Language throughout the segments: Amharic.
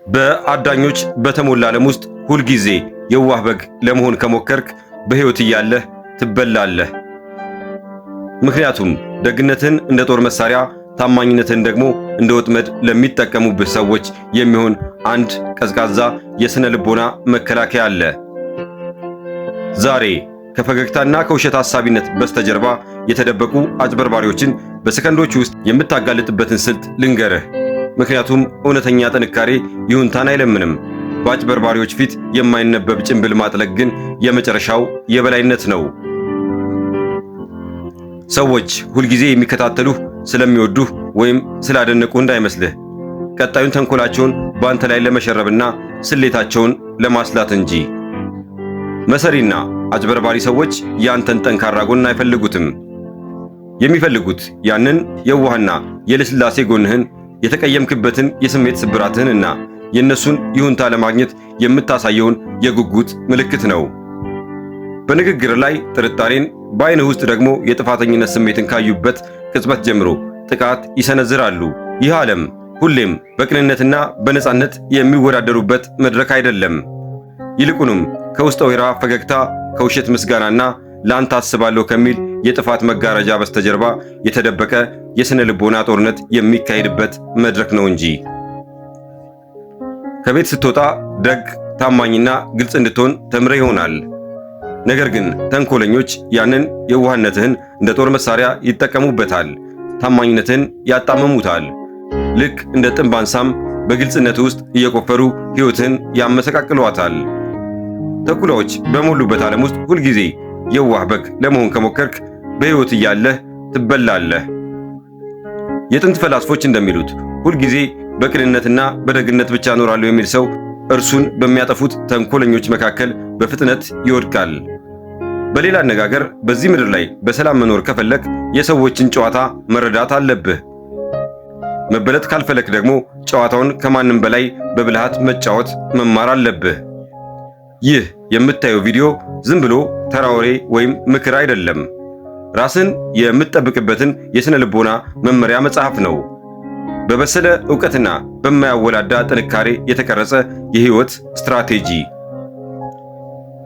በአዳኞች በተሞላ ዓለም ውስጥ ሁልጊዜ የዋህ በግ ለመሆን ከሞከርክ በሕይወት እያለህ ትበላለህ። ምክንያቱም ደግነትን እንደ ጦር መሳሪያ፣ ታማኝነትን ደግሞ እንደ ወጥመድ ለሚጠቀሙብህ ሰዎች የሚሆን አንድ ቀዝቃዛ የሥነ ልቦና መከላከያ አለ። ዛሬ ከፈገግታና ከውሸት ሐሳቢነት በስተጀርባ የተደበቁ አጭበርባሪዎችን በሰከንዶች ውስጥ የምታጋልጥበትን ስልት ልንገርህ። ምክንያቱም እውነተኛ ጥንካሬ ይሁንታን አይለምንም። በአጭበርባሪዎች ፊት የማይነበብ ጭንብል ማጥለቅ ግን የመጨረሻው የበላይነት ነው። ሰዎች ሁልጊዜ የሚከታተሉህ ስለሚወዱህ ወይም ስላደነቁህ እንዳይመስልህ። ቀጣዩን ተንኮላቸውን በአንተ ላይ ለመሸረብና ስሌታቸውን ለማስላት እንጂ። መሰሪና አጭበርባሪ ሰዎች ያንተን ጠንካራ ጎን አይፈልጉትም። የሚፈልጉት ያንን የዋህና የልስላሴ ጎንህን፣ የተቀየምክበትን የስሜት ስብራትህንና የእነሱን ይሁንታ ለማግኘት የምታሳየውን የጉጉት ምልክት ነው። በንግግር ላይ ጥርጣሬን፣ በዓይንህ ውስጥ ደግሞ የጥፋተኝነት ስሜትን ካዩበት ቅጽበት ጀምሮ ጥቃት ይሰነዝራሉ። ይህ ዓለም ሁሌም በቅንነትና በነጻነት የሚወዳደሩበት መድረክ አይደለም። ይልቁንም ከውስጠ ወይራ ፈገግታ፣ ከውሸት ምስጋናና ለአንተ አስባለሁ ከሚል የጥፋት መጋረጃ በስተጀርባ የተደበቀ የሥነ ልቦና ጦርነት የሚካሄድበት መድረክ ነው እንጂ። ከቤት ስትወጣ ደግ፣ ታማኝና ግልጽ እንድትሆን ተምረህ ይሆናል። ነገር ግን ተንኮለኞች ያንን የዋህነትህን እንደ ጦር መሳሪያ ይጠቀሙበታል። ታማኝነትህን ያጣመሙታል። ልክ እንደ ጥንብ አንሳም በግልጽነት ውስጥ እየቆፈሩ ሕይወትህን ያመሰቃቅሏታል። ተኩላዎች በሞሉበት ዓለም ውስጥ ሁልጊዜ የዋህ በግ ለመሆን ከሞከርክ በሕይወት እያለህ ትበላለህ። የጥንት ፈላስፎች እንደሚሉት ሁልጊዜ በቅንነትና በደግነት ብቻ እኖራለሁ የሚል ሰው እርሱን በሚያጠፉት ተንኮለኞች መካከል በፍጥነት ይወድቃል። በሌላ አነጋገር በዚህ ምድር ላይ በሰላም መኖር ከፈለክ የሰዎችን ጨዋታ መረዳት አለብህ። መበለጥ ካልፈለክ ደግሞ ጨዋታውን ከማንም በላይ በብልሃት መጫወት መማር አለብህ። ይህ የምታየው ቪዲዮ ዝም ብሎ ተራ ወሬ ወይም ምክር አይደለም። ራስን የምትጠብቅበትን የሥነ ልቦና መመሪያ መጽሐፍ ነው። በበሰለ ዕውቀትና በማያወላዳ ጥንካሬ የተቀረጸ የሕይወት ስትራቴጂ።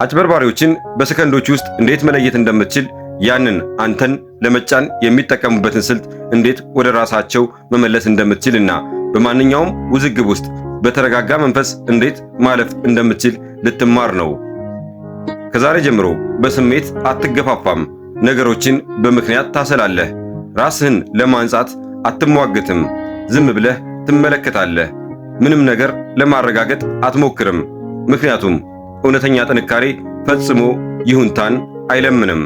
አጭበርባሪዎችን በሰከንዶች ውስጥ እንዴት መለየት እንደምትችል፣ ያንን አንተን ለመጫን የሚጠቀሙበትን ስልት እንዴት ወደ ራሳቸው መመለስ እንደምትችልና በማንኛውም ውዝግብ ውስጥ በተረጋጋ መንፈስ እንዴት ማለፍ እንደምትችል ልትማር ነው። ከዛሬ ጀምሮ በስሜት አትገፋፋም። ነገሮችን በምክንያት ታሰላለህ። ራስህን ለማንጻት አትሟገትም። ዝም ብለህ ትመለከታለህ። ምንም ነገር ለማረጋገጥ አትሞክርም። ምክንያቱም እውነተኛ ጥንካሬ ፈጽሞ ይሁንታን አይለምንም።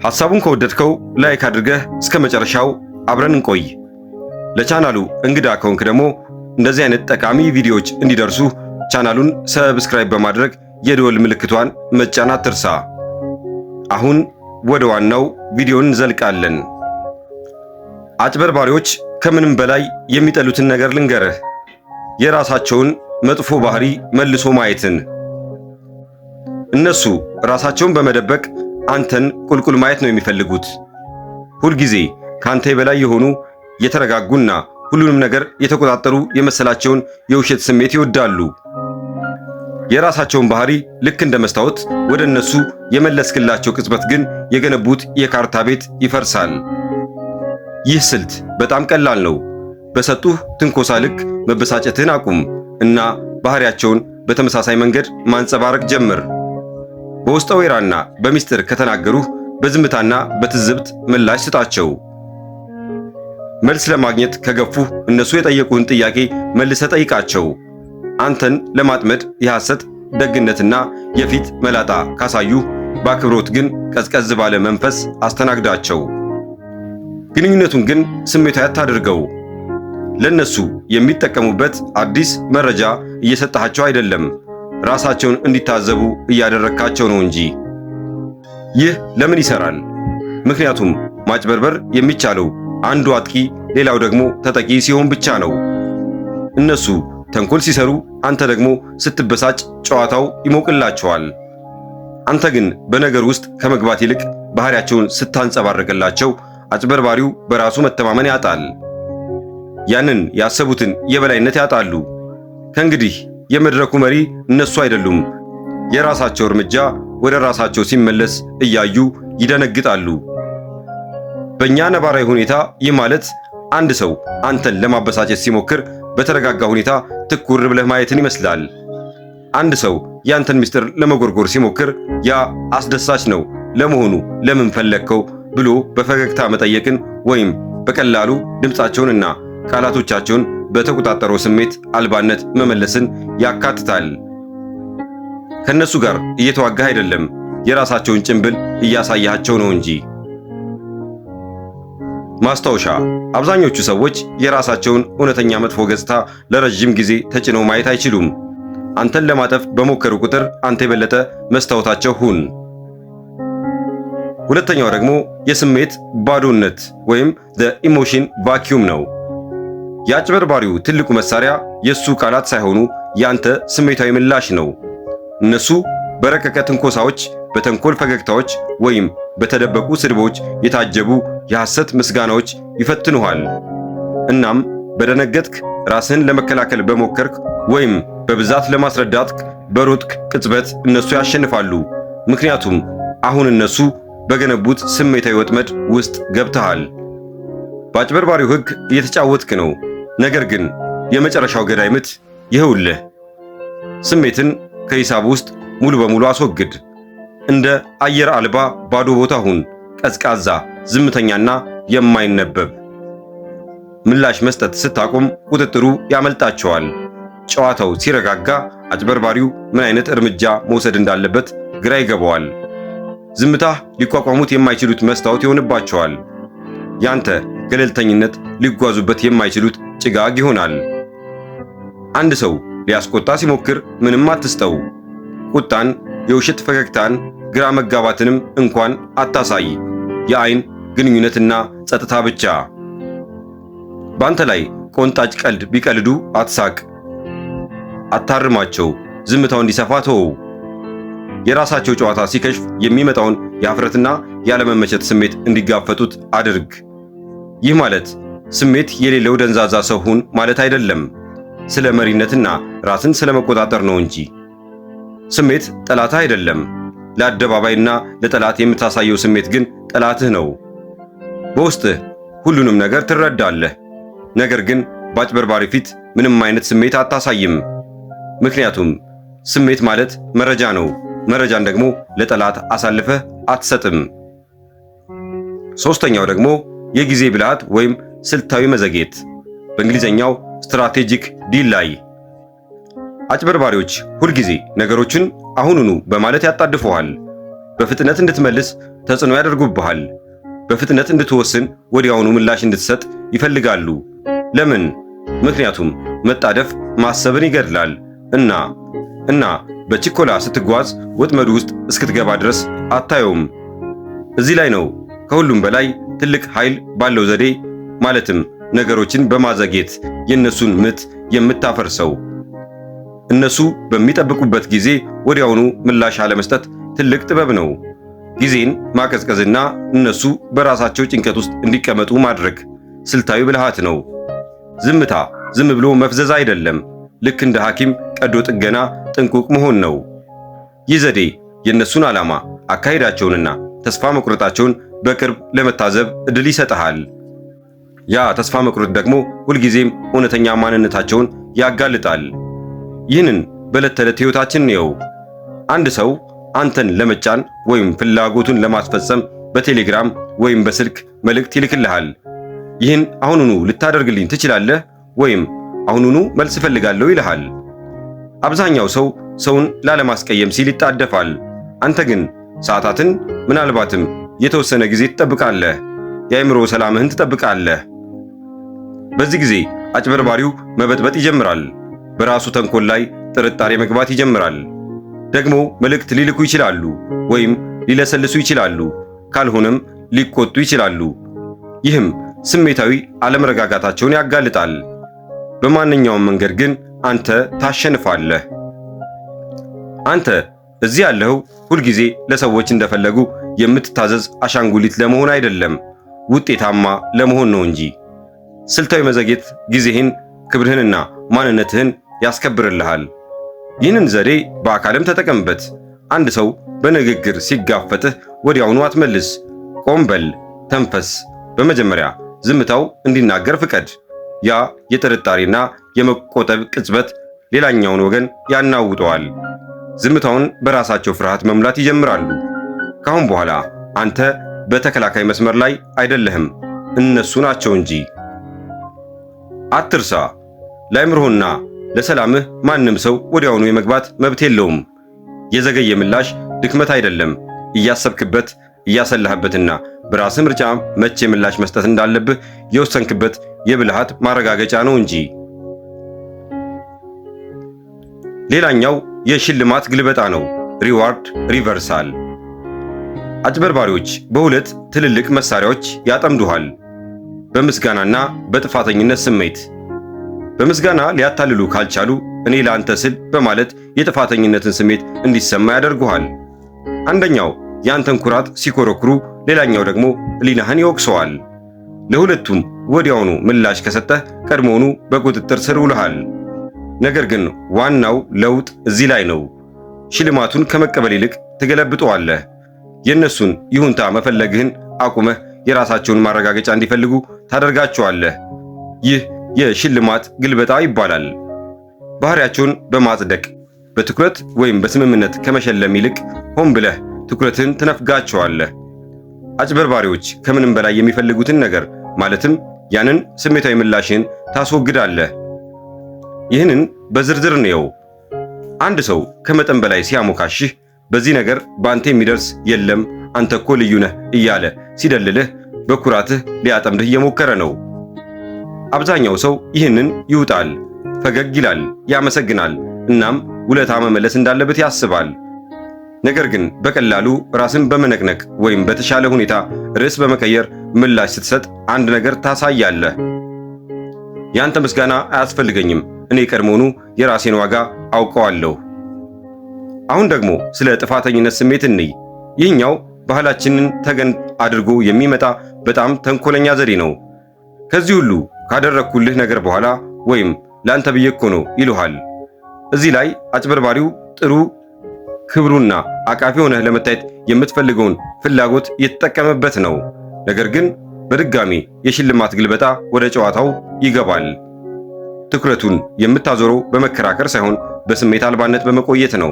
ሐሳቡን ከወደድከው ላይክ አድርገህ እስከ መጨረሻው አብረን እንቆይ። ለቻናሉ እንግዳ ከሆንክ ደግሞ እንደዚህ አይነት ጠቃሚ ቪዲዮዎች እንዲደርሱ ቻናሉን ሰብስክራይብ በማድረግ የደወል ምልክቷን መጫን አትርሳ። አሁን ወደ ዋናው ቪዲዮን እንዘልቃለን። አጭበርባሪዎች ከምንም በላይ የሚጠሉትን ነገር ልንገርህ፣ የራሳቸውን መጥፎ ባህሪ መልሶ ማየትን። እነሱ ራሳቸውን በመደበቅ አንተን ቁልቁል ማየት ነው የሚፈልጉት። ሁልጊዜ ካንተ በላይ የሆኑ የተረጋጉና ሁሉንም ነገር የተቆጣጠሩ የመሰላቸውን የውሸት ስሜት ይወዳሉ። የራሳቸውን ባህሪ ልክ እንደ መስታወት ወደ እነሱ የመለስክላቸው ቅጽበት ግን የገነቡት የካርታ ቤት ይፈርሳል። ይህ ስልት በጣም ቀላል ነው። በሰጡህ ትንኮሳ ልክ መበሳጨትህን አቁም እና ባህሪያቸውን በተመሳሳይ መንገድ ማንጸባረቅ ጀምር። በውስጠ ወይራና በሚስጥር ከተናገሩህ በዝምታና በትዝብት ምላሽ ስጣቸው። መልስ ለማግኘት ከገፉህ እነሱ የጠየቁህን ጥያቄ መልሰህ ጠይቃቸው። አንተን ለማጥመድ የሐሰት ደግነትና የፊት መላጣ ካሳዩህ በአክብሮት ግን ቀዝቀዝ ባለ መንፈስ አስተናግዳቸው። ግንኙነቱን ግን ስሜታዊ አታድርገው። ለነሱ የሚጠቀሙበት አዲስ መረጃ እየሰጣቸው አይደለም፣ ራሳቸውን እንዲታዘቡ እያደረካቸው ነው እንጂ። ይህ ለምን ይሰራል? ምክንያቱም ማጭበርበር የሚቻለው አንዱ አጥቂ ሌላው ደግሞ ተጠቂ ሲሆን ብቻ ነው። እነሱ ተንኮል ሲሰሩ፣ አንተ ደግሞ ስትበሳጭ ጨዋታው ይሞቅላቸዋል። አንተ ግን በነገር ውስጥ ከመግባት ይልቅ ባህሪያቸውን ስታንጸባርቅላቸው አጭበርባሪው በራሱ መተማመን ያጣል። ያንን ያሰቡትን የበላይነት ያጣሉ። ከእንግዲህ የመድረኩ መሪ እነሱ አይደሉም። የራሳቸው እርምጃ ወደ ራሳቸው ሲመለስ እያዩ ይደነግጣሉ። በእኛ ነባራዊ ሁኔታ ይህ ማለት አንድ ሰው አንተን ለማበሳጨት ሲሞክር በተረጋጋ ሁኔታ ትኩር ብለህ ማየትን ይመስላል። አንድ ሰው ያንተን ምስጢር ለመጎርጎር ሲሞክር ያ አስደሳች ነው፣ ለመሆኑ ለምን ፈለግከው ብሎ በፈገግታ መጠየቅን ወይም በቀላሉ ድምፃቸውንና ቃላቶቻቸውን በተቆጣጠረው ስሜት አልባነት መመለስን ያካትታል። ከነሱ ጋር እየተዋጋህ አይደለም፣ የራሳቸውን ጭንብል እያሳያቸው ነው እንጂ። ማስታወሻ፣ አብዛኞቹ ሰዎች የራሳቸውን እውነተኛ መጥፎ ገጽታ ለረጅም ጊዜ ተጭነው ማየት አይችሉም። አንተን ለማጠፍ በሞከሩ ቁጥር አንተ የበለጠ መስታወታቸው ሁን። ሁለተኛው ደግሞ የስሜት ባዶነት ወይም the emotion vacuum ነው። የአጭበርባሪው ትልቁ መሳሪያ የሱ ቃላት ሳይሆኑ ያንተ ስሜታዊ ምላሽ ነው። እነሱ በረቀቀ ትንኮሳዎች፣ በተንኮል ፈገግታዎች ወይም በተደበቁ ስድቦች የታጀቡ የሐሰት ምስጋናዎች ይፈትኑሃል። እናም በደነገጥክ፣ ራስህን ለመከላከል በሞከርክ ወይም በብዛት ለማስረዳት በሮጥክ ቅጽበት እነሱ ያሸንፋሉ። ምክንያቱም አሁን እነሱ በገነቡት ስሜታዊ ወጥመድ ውስጥ ገብተሃል። በአጭበርባሪው ሕግ እየተጫወትክ ነው። ነገር ግን የመጨረሻው ገዳይ ምት ይኸውልህ። ስሜትን ከሂሳብ ውስጥ ሙሉ በሙሉ አስወግድ። እንደ አየር አልባ ባዶ ቦታ ሁን። ቀዝቃዛ፣ ዝምተኛና የማይነበብ። ምላሽ መስጠት ስታቆም ቁጥጥሩ ያመልጣቸዋል። ጨዋታው ሲረጋጋ አጭበርባሪው ምን አይነት እርምጃ መውሰድ እንዳለበት ግራ ይገባዋል። ዝምታህ ሊቋቋሙት የማይችሉት መስታወት ይሆንባቸዋል። ያንተ ገለልተኝነት ሊጓዙበት የማይችሉት ጭጋግ ይሆናል። አንድ ሰው ሊያስቆጣ ሲሞክር ምንም አትስጠው። ቁጣን፣ የውሸት ፈገግታን፣ ግራ መጋባትንም እንኳን አታሳይ። የአይን ግንኙነትና ጸጥታ ብቻ። ባንተ ላይ ቆንጣጭ ቀልድ ቢቀልዱ አትሳቅ። አታርማቸው። ዝምታው እንዲሰፋ ተወው። የራሳቸው ጨዋታ ሲከሽፍ የሚመጣውን የኀፍረትና ያለመመቸት ስሜት እንዲጋፈጡት አድርግ። ይህ ማለት ስሜት የሌለው ደንዛዛ ሰው ሁን ማለት አይደለም። ስለ መሪነትና ራስን ስለ መቆጣጠር ነው እንጂ። ስሜት ጠላትህ አይደለም። ለአደባባይና ለጠላት የምታሳየው ስሜት ግን ጠላትህ ነው። በውስጥህ ሁሉንም ነገር ትረዳለህ። ነገር ግን በአጭበርባሪ ፊት ምንም አይነት ስሜት አታሳይም። ምክንያቱም ስሜት ማለት መረጃ ነው። መረጃን ደግሞ ለጠላት አሳልፈህ አትሰጥም። ሶስተኛው ደግሞ የጊዜ ብልሃት ወይም ስልታዊ መዘግየት፣ በእንግሊዘኛው ስትራቴጂክ ዲላይ። አጭበርባሪዎች ሁልጊዜ ነገሮችን አሁኑኑ በማለት ያጣድፉሃል። በፍጥነት እንድትመልስ ተጽዕኖ ያደርጉብሃል። በፍጥነት እንድትወስን፣ ወዲያውኑ ምላሽ እንድትሰጥ ይፈልጋሉ። ለምን? ምክንያቱም መጣደፍ ማሰብን ይገድላል እና በችኮላ ስትጓዝ ወጥመዱ ውስጥ እስክትገባ ድረስ አታየውም። እዚህ ላይ ነው ከሁሉም በላይ ትልቅ ኃይል ባለው ዘዴ ማለትም ነገሮችን በማዘግየት የእነሱን ምት የምታፈርሰው። እነሱ በሚጠብቁበት ጊዜ ወዲያውኑ ምላሽ አለመስጠት ትልቅ ጥበብ ነው። ጊዜን ማቀዝቀዝና እነሱ በራሳቸው ጭንቀት ውስጥ እንዲቀመጡ ማድረግ ስልታዊ ብልሃት ነው። ዝምታ ዝም ብሎ መፍዘዝ አይደለም። ልክ እንደ ሐኪም ቀዶ ጥገና ጥንቁቅ መሆን ነው። ይህ ዘዴ የእነሱን ዓላማ፣ አካሄዳቸውንና ተስፋ መቁረጣቸውን በቅርብ ለመታዘብ ዕድል ይሰጥሃል። ያ ተስፋ መቁረጥ ደግሞ ሁልጊዜም እውነተኛ ማንነታቸውን ያጋልጣል። ይህንን በዕለት ተዕለት ሕይወታችን ነው። አንድ ሰው አንተን ለመጫን ወይም ፍላጎቱን ለማስፈጸም በቴሌግራም ወይም በስልክ መልእክት ይልክልሃል። ይህን አሁኑኑ ልታደርግልኝ ትችላለህ? ወይም አሁኑኑ መልስ እፈልጋለሁ ይልሃል። አብዛኛው ሰው ሰውን ላለማስቀየም ሲል ይጣደፋል። አንተ ግን ሰዓታትን፣ ምናልባትም የተወሰነ ጊዜ ትጠብቃለህ። የአእምሮ ሰላምህን ትጠብቃለህ። በዚህ ጊዜ አጭበርባሪው መበጥበጥ ይጀምራል። በራሱ ተንኮል ላይ ጥርጣሬ መግባት ይጀምራል። ደግሞ መልእክት ሊልኩ ይችላሉ፣ ወይም ሊለሰልሱ ይችላሉ፣ ካልሆነም ሊቆጡ ይችላሉ። ይህም ስሜታዊ አለመረጋጋታቸውን ያጋልጣል። በማንኛውም መንገድ ግን አንተ ታሸንፋለህ። አንተ እዚህ ያለኸው ሁልጊዜ ለሰዎች እንደፈለጉ የምትታዘዝ አሻንጉሊት ለመሆን አይደለም፣ ውጤታማ ለመሆን ነው እንጂ። ስልታዊ መዘግየት ጊዜህን፣ ክብርህንና ማንነትህን ያስከብርልሃል። ይህንን ዘዴ በአካልም ተጠቀምበት። አንድ ሰው በንግግር ሲጋፈጥህ ወዲያውኑ አትመልስ። ቆም በል፣ ተንፈስ። በመጀመሪያ ዝምታው እንዲናገር ፍቀድ። ያ የጥርጣሬና የመቆጠብ ቅጽበት ሌላኛውን ወገን ያናውጠዋል። ዝምታውን በራሳቸው ፍርሃት መሙላት ይጀምራሉ። ካሁን በኋላ አንተ በተከላካይ መስመር ላይ አይደለህም፣ እነሱ ናቸው እንጂ። አትርሳ፣ ለአእምሮህና ለሰላምህ ማንም ሰው ወዲያውኑ የመግባት መብት የለውም። የዘገየ ምላሽ ድክመት አይደለም፣ እያሰብክበት እያሰላህበትና በራስህ ምርጫ መቼ ምላሽ መስጠት እንዳለብህ የወሰንክበት የብልሃት ማረጋገጫ ነው እንጂ። ሌላኛው የሽልማት ግልበጣ ነው፣ ሪዋርድ ሪቨርሳል። አጭበርባሪዎች በሁለት ትልልቅ መሳሪያዎች ያጠምዱሃል፣ በምስጋናና በጥፋተኝነት ስሜት። በምስጋና ሊያታልሉ ካልቻሉ እኔ ለአንተ ስል በማለት የጥፋተኝነትን ስሜት እንዲሰማ ያደርጉሃል። አንደኛው ያንተን ኩራት ሲኮረኩሩ፣ ሌላኛው ደግሞ ሕሊናህን ይወቅሰዋል። ለሁለቱም ወዲያውኑ ምላሽ ከሰጠህ ቀድሞውኑ በቁጥጥር ስር ውለሃል። ነገር ግን ዋናው ለውጥ እዚህ ላይ ነው። ሽልማቱን ከመቀበል ይልቅ ትገለብጠዋለህ። የእነሱን ይሁንታ መፈለግህን አቁመህ የራሳቸውን ማረጋገጫ እንዲፈልጉ ታደርጋቸዋለህ። ይህ የሽልማት ግልበጣ ይባላል። ባህሪያቸውን በማጽደቅ በትኩረት ወይም በስምምነት ከመሸለም ይልቅ ሆን ብለህ ትኩረትን ትነፍጋቸዋለህ። አጭበርባሪዎች ከምንም በላይ የሚፈልጉትን ነገር ማለትም ያንን ስሜታዊ ምላሽን ታስወግዳለህ። ይህንን በዝርዝር እንየው። አንድ ሰው ከመጠን በላይ ሲያሞካሽህ፣ በዚህ ነገር በአንተ የሚደርስ የለም፣ አንተ እኮ ልዩ ነህ እያለ ሲደልልህ፣ በኩራትህ ሊያጠምድህ እየሞከረ ነው። አብዛኛው ሰው ይህንን ይውጣል፣ ፈገግ ይላል፣ ያመሰግናል፣ እናም ውለታ መመለስ እንዳለበት ያስባል። ነገር ግን በቀላሉ ራስን በመነቅነቅ ወይም በተሻለ ሁኔታ ርዕስ በመቀየር ምላሽ ስትሰጥ አንድ ነገር ታሳያለህ። ያንተ ምስጋና አያስፈልገኝም፣ እኔ ቀድሞውኑ የራሴን ዋጋ አውቀዋለሁ። አሁን ደግሞ ስለ ጥፋተኝነት ስሜት እንይ። ይህኛው ባህላችንን ተገን አድርጎ የሚመጣ በጣም ተንኮለኛ ዘዴ ነው። ከዚህ ሁሉ ካደረግኩልህ ነገር በኋላ ወይም ለአንተ ብዬ እኮ ነው ይሉሃል። እዚህ ላይ አጭበርባሪው ጥሩ ክብሩና አቃፊ ሆነህ ለመታየት የምትፈልገውን ፍላጎት የተጠቀመበት ነው። ነገር ግን በድጋሚ የሽልማት ግልበጣ ወደ ጨዋታው ይገባል። ትኩረቱን የምታዞረው በመከራከር ሳይሆን በስሜት አልባነት በመቆየት ነው።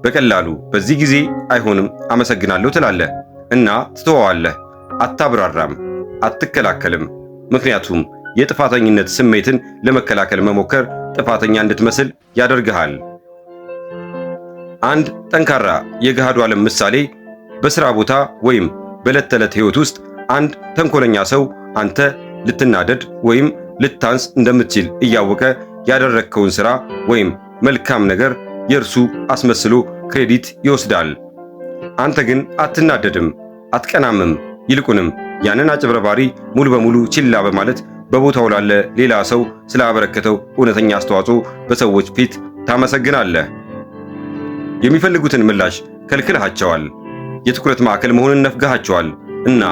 በቀላሉ በዚህ ጊዜ አይሆንም አመሰግናለሁ ትላለህ እና ትተዋዋለህ። አታብራራም፣ አትከላከልም። ምክንያቱም የጥፋተኝነት ስሜትን ለመከላከል መሞከር ጥፋተኛ እንድትመስል ያደርግሃል። አንድ ጠንካራ የገሃዱ ዓለም ምሳሌ በሥራ ቦታ ወይም በዕለት ተዕለት ሕይወት ውስጥ አንድ ተንኮለኛ ሰው አንተ ልትናደድ ወይም ልታንስ እንደምትችል እያወቀ ያደረግከውን ሥራ ወይም መልካም ነገር የእርሱ አስመስሎ ክሬዲት ይወስዳል። አንተ ግን አትናደድም፣ አትቀናምም። ይልቁንም ያንን አጭበርባሪ ሙሉ በሙሉ ችላ በማለት በቦታው ላለ ሌላ ሰው ስላበረከተው እውነተኛ አስተዋጽኦ በሰዎች ፊት ታመሰግናለህ። የሚፈልጉትን ምላሽ ከልክልሃቸዋል። የትኩረት ማዕከል መሆንን ነፍገሃቸዋል እና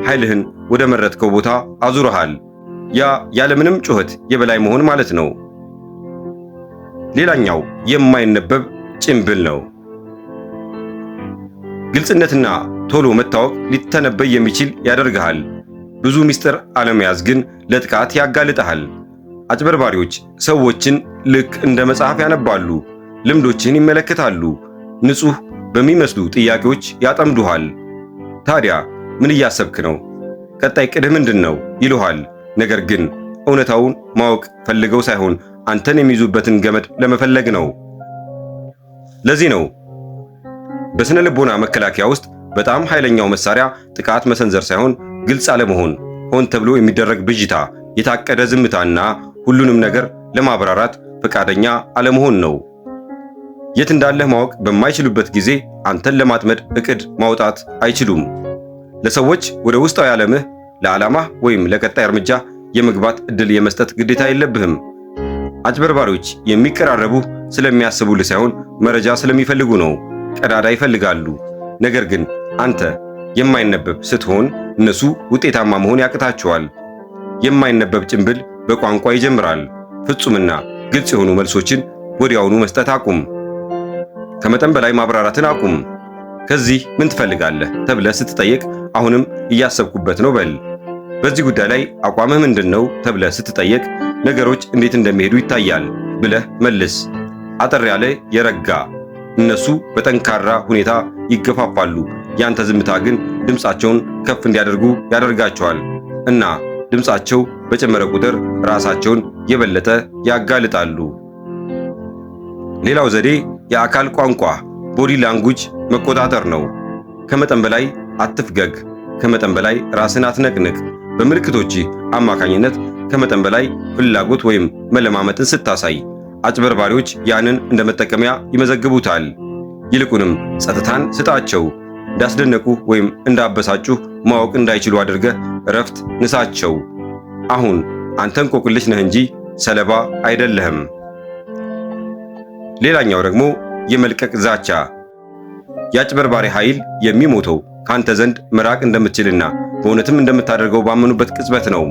ኃይልህን ወደ መረጥከው ቦታ አዙረሃል። ያ ያለምንም ጩኸት የበላይ መሆን ማለት ነው። ሌላኛው የማይነበብ ጭንብል ነው። ግልጽነትና ቶሎ መታወቅ ሊተነበይ የሚችል ያደርግሃል። ብዙ ምስጢር አለመያዝ ግን ለጥቃት ያጋልጠሃል። አጭበርባሪዎች ሰዎችን ልክ እንደ መጽሐፍ ያነባሉ፣ ልምዶችን ይመለከታሉ፣ ንጹሕ በሚመስሉ ጥያቄዎች ያጠምዱሃል። ታዲያ ምን እያሰብክ ነው? ቀጣይ ቅድህ ምንድን ነው ይሉሃል። ነገር ግን እውነታውን ማወቅ ፈልገው ሳይሆን አንተን የሚይዙበትን ገመድ ለመፈለግ ነው። ለዚህ ነው በስነ ልቦና መከላከያ ውስጥ በጣም ኃይለኛው መሳሪያ ጥቃት መሰንዘር ሳይሆን ግልጽ አለመሆን፣ ሆን ተብሎ የሚደረግ ብዥታ፣ የታቀደ ዝምታና ሁሉንም ነገር ለማብራራት ፈቃደኛ አለመሆን ነው። የት እንዳለህ ማወቅ በማይችሉበት ጊዜ አንተን ለማጥመድ ዕቅድ ማውጣት አይችሉም። ለሰዎች ወደ ውስጣዊ ዓለምህ ለዓላማህ ወይም ለቀጣይ እርምጃ የመግባት ዕድል የመስጠት ግዴታ የለብህም። አጭበርባሪዎች የሚቀራረቡህ ስለሚያስቡልህ ሳይሆን መረጃ ስለሚፈልጉ ነው። ቀዳዳ ይፈልጋሉ። ነገር ግን አንተ የማይነበብ ስትሆን እነሱ ውጤታማ መሆን ያቅታቸዋል። የማይነበብ ጭንብል በቋንቋ ይጀምራል። ፍጹምና ግልጽ የሆኑ መልሶችን ወዲያውኑ መስጠት አቁም። ከመጠን በላይ ማብራራትን አቁም። ከዚህ ምን ትፈልጋለህ ተብለህ ስትጠየቅ አሁንም እያሰብኩበት ነው በል። በዚህ ጉዳይ ላይ አቋምህ ምንድነው ተብለህ ስትጠየቅ ነገሮች እንዴት እንደሚሄዱ ይታያል ብለህ መልስ። አጠር ያለ የረጋ። እነሱ በጠንካራ ሁኔታ ይገፋፋሉ። ያንተ ዝምታ ግን ድምፃቸውን ከፍ እንዲያደርጉ ያደርጋቸዋል እና ድምፃቸው በጨመረ ቁጥር ራሳቸውን የበለጠ ያጋልጣሉ። ሌላው ዘዴ የአካል ቋንቋ ቦዲ ላንጉጅ መቆጣጠር ነው። ከመጠን በላይ አትፍገግ። ከመጠን በላይ ራስን አትነቅንቅ። በምልክቶች አማካኝነት ከመጠን በላይ ፍላጎት ወይም መለማመጥን ስታሳይ አጭበርባሪዎች ያንን እንደ መጠቀሚያ ይመዘግቡታል። ይልቁንም ጸጥታን ስጣቸው። እንዳስደነቁ ወይም እንዳበሳጩህ ማወቅ እንዳይችሉ አድርገህ እረፍት ንሳቸው። አሁን አንተ እንቆቅልሽ ነህ እንጂ ሰለባ አይደለህም። ሌላኛው ደግሞ የመልቀቅ ዛቻ። የአጭበርባሪ ኃይል የሚሞተው ካንተ ዘንድ መራቅ እንደምትችልና በእውነትም እንደምታደርገው ባመኑበት ቅጽበት ነው።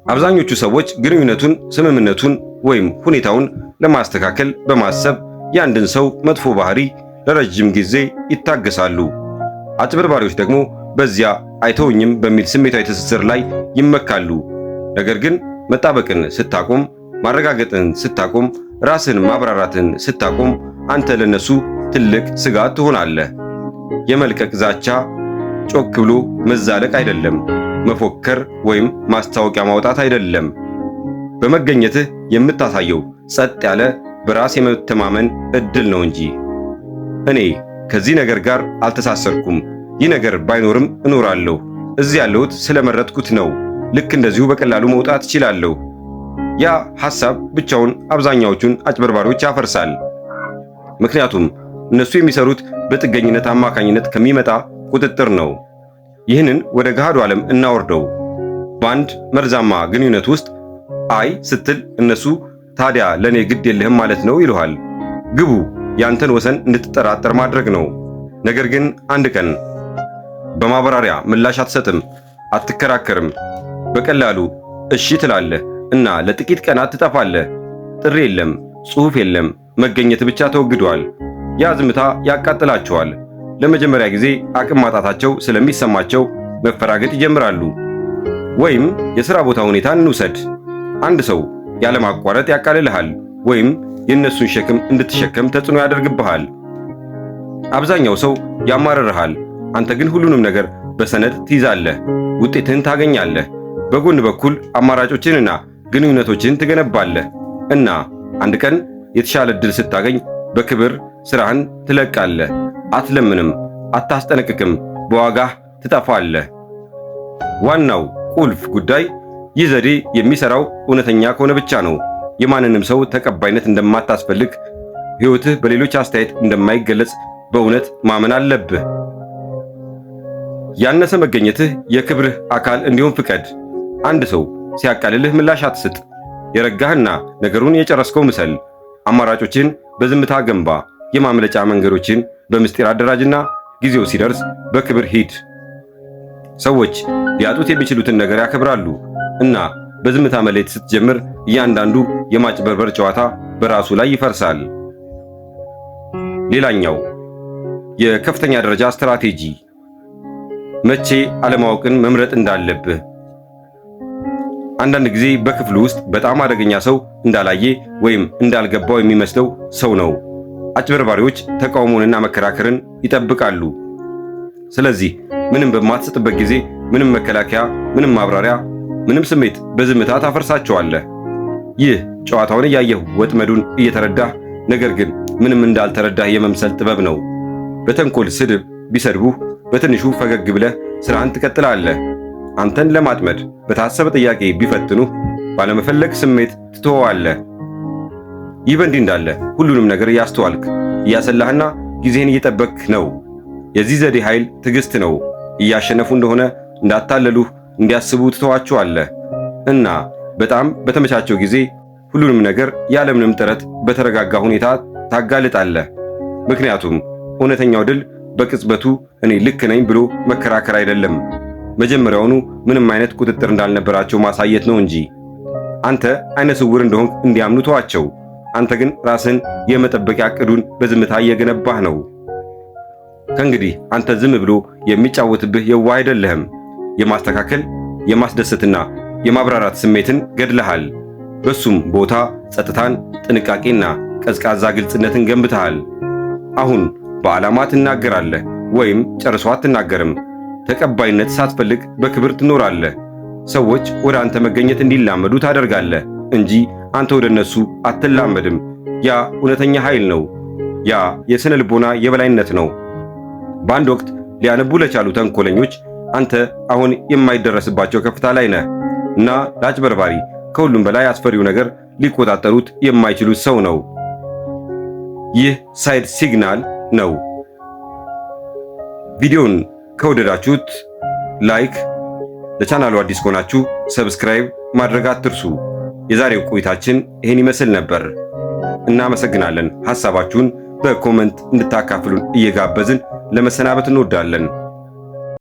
አብዛኞቹ ሰዎች ግንኙነቱን፣ ስምምነቱን ወይም ሁኔታውን ለማስተካከል በማሰብ የአንድን ሰው መጥፎ ባህሪ ለረጅም ጊዜ ይታገሳሉ። አጭበርባሪዎች ደግሞ በዚያ አይተውኝም በሚል ስሜታዊ ትስስር ላይ ይመካሉ። ነገር ግን መጣበቅን ስታቆም፣ ማረጋገጥን ስታቆም፣ ራስን ማብራራትን ስታቆም አንተ ለነሱ ትልቅ ስጋት ትሆናለህ። የመልቀቅ ዛቻ ጮክ ብሎ መዛለቅ አይደለም። መፎከር ወይም ማስታወቂያ ማውጣት አይደለም። በመገኘትህ የምታሳየው ጸጥ ያለ በራስ የመተማመን ዕድል ነው እንጂ። እኔ ከዚህ ነገር ጋር አልተሳሰርኩም። ይህ ነገር ባይኖርም እኖራለሁ። እዚህ ያለሁት ስለመረጥኩት ነው። ልክ እንደዚሁ በቀላሉ መውጣት እችላለሁ። ያ ሐሳብ ብቻውን አብዛኛዎቹን አጭበርባሪዎች ያፈርሳል። ምክንያቱም እነሱ የሚሰሩት በጥገኝነት አማካኝነት ከሚመጣ ቁጥጥር ነው። ይህንን ወደ ገሃዱ ዓለም እናወርደው። በአንድ መርዛማ ግንኙነት ውስጥ አይ ስትል እነሱ ታዲያ ለኔ ግድ የለህም ማለት ነው ይሉሃል። ግቡ ያንተን ወሰን እንድትጠራጠር ማድረግ ነው። ነገር ግን አንድ ቀን በማብራሪያ ምላሽ አትሰጥም፣ አትከራከርም። በቀላሉ እሺ ትላለህ እና ለጥቂት ቀናት ትጠፋለህ። ጥሪ የለም፣ ጽሑፍ የለም፣ መገኘት ብቻ ተወግዷል። ያ ዝምታ ያቃጥላቸዋል። ለመጀመሪያ ጊዜ አቅም ማጣታቸው ስለሚሰማቸው መፈራገጥ ይጀምራሉ። ወይም የሥራ ቦታ ሁኔታን እንውሰድ። አንድ ሰው ያለማቋረጥ ያቃልልሃል ወይም የእነሱን ሸክም እንድትሸከም ተጽዕኖ ያደርግብሃል። አብዛኛው ሰው ያማርርሃል። አንተ ግን ሁሉንም ነገር በሰነድ ትይዛለህ፣ ውጤትህን ታገኛለህ። በጎን በኩል አማራጮችንና ግንኙነቶችን ትገነባለህ እና አንድ ቀን የተሻለ ዕድል ስታገኝ በክብር ሥራህን ትለቃለህ። አትለምንም፣ አታስጠነቅቅም፣ በዋጋህ ትጠፋለህ። ዋናው ቁልፍ ጉዳይ ይህ ዘዴ የሚሰራው እውነተኛ ከሆነ ብቻ ነው። የማንንም ሰው ተቀባይነት እንደማታስፈልግ፣ ሕይወትህ በሌሎች አስተያየት እንደማይገለጽ በእውነት ማመን አለብህ። ያነሰ መገኘትህ የክብርህ አካል እንዲሆን ፍቀድ። አንድ ሰው ሲያቃልልህ ምላሽ አትስጥ። የረጋህና ነገሩን የጨረስከው ምሰል። አማራጮችን በዝምታ ገንባ። የማምለጫ መንገዶችን በምስጢር አደራጅና ጊዜው ሲደርስ በክብር ሂድ። ሰዎች ሊያጡት የሚችሉትን ነገር ያከብራሉ እና በዝምታ መለየት ስትጀምር እያንዳንዱ የማጭበርበር ጨዋታ በራሱ ላይ ይፈርሳል። ሌላኛው የከፍተኛ ደረጃ ስትራቴጂ መቼ አለማወቅን መምረጥ እንዳለብህ። አንዳንድ ጊዜ በክፍሉ ውስጥ በጣም አደገኛ ሰው እንዳላየ ወይም እንዳልገባው የሚመስለው ሰው ነው። አጭበርባሪዎች ተቃውሞንና መከራከርን ይጠብቃሉ። ስለዚህ ምንም በማትሰጥበት ጊዜ ምንም መከላከያ፣ ምንም ማብራሪያ፣ ምንም ስሜት በዝምታ ታፈርሳቸዋለህ። ይህ ጨዋታውን እያየህ ወጥመዱን እየተረዳህ ነገር ግን ምንም እንዳልተረዳህ የመምሰል ጥበብ ነው። በተንኮል ስድብ ቢሰድቡህ በትንሹ ፈገግ ብለህ ስራህን ትቀጥላለህ። አንተን ለማጥመድ በታሰበ ጥያቄ ቢፈትኑህ ባለመፈለግ ስሜት ትተዋለህ። ይህ በእንዲህ እንዳለ ሁሉንም ነገር እያስተዋልክ እያሰላህና ጊዜህን እየጠበቅህ ነው። የዚህ ዘዴ ኃይል ትዕግስት ነው። እያሸነፉ እንደሆነ እንዳታለሉህ እንዲያስቡ ትተዋቸዋለህ እና በጣም በተመቻቸው ጊዜ ሁሉንም ነገር ያለምንም ጥረት በተረጋጋ ሁኔታ ታጋልጣለህ። ምክንያቱም እውነተኛው ድል በቅጽበቱ እኔ ልክ ነኝ ብሎ መከራከር አይደለም፣ መጀመሪያውኑ ምንም አይነት ቁጥጥር እንዳልነበራቸው ማሳየት ነው እንጂ። አንተ አይነ ስውር እንደሆንክ እንዲያምኑ ተዋቸው። አንተ ግን ራስን የመጠበቂያ ዕቅዱን በዝምታ እየገነባህ ነው። ከእንግዲህ አንተ ዝም ብሎ የሚጫወትብህ የዋህ አይደለህም። የማስተካከል የማስደሰትና የማብራራት ስሜትን ገድለሃል። በሱም ቦታ ጸጥታን፣ ጥንቃቄና ቀዝቃዛ ግልጽነትን ገንብተሃል። አሁን በዓላማ ትናገራለህ ወይም ጨርሶ አትናገርም። ተቀባይነት ሳትፈልግ በክብር ትኖራለህ። ሰዎች ወደ አንተ መገኘት እንዲላመዱ ታደርጋለህ እንጂ አንተ ወደ እነሱ አትላመድም። ያ እውነተኛ ኃይል ነው። ያ የሥነ ልቦና የበላይነት ነው። በአንድ ወቅት ሊያነቡ ለቻሉ ተንኮለኞች አንተ አሁን የማይደረስባቸው ከፍታ ላይ ነህ እና ለአጭበርባሪ ከሁሉም በላይ አስፈሪው ነገር ሊቆጣጠሩት የማይችሉት ሰው ነው። ይህ ሳይድ ሲግናል ነው። ቪዲዮውን ከወደዳችሁት ላይክ፣ ለቻናሉ አዲስ ከሆናችሁ ሰብስክራይብ ማድረግ አትርሱ። የዛሬው ቆይታችን ይህን ይመስል ነበር። እናመሰግናለን። ሐሳባችሁን በኮመንት እንድታካፍሉን እየጋበዝን ለመሰናበት እንወዳለን።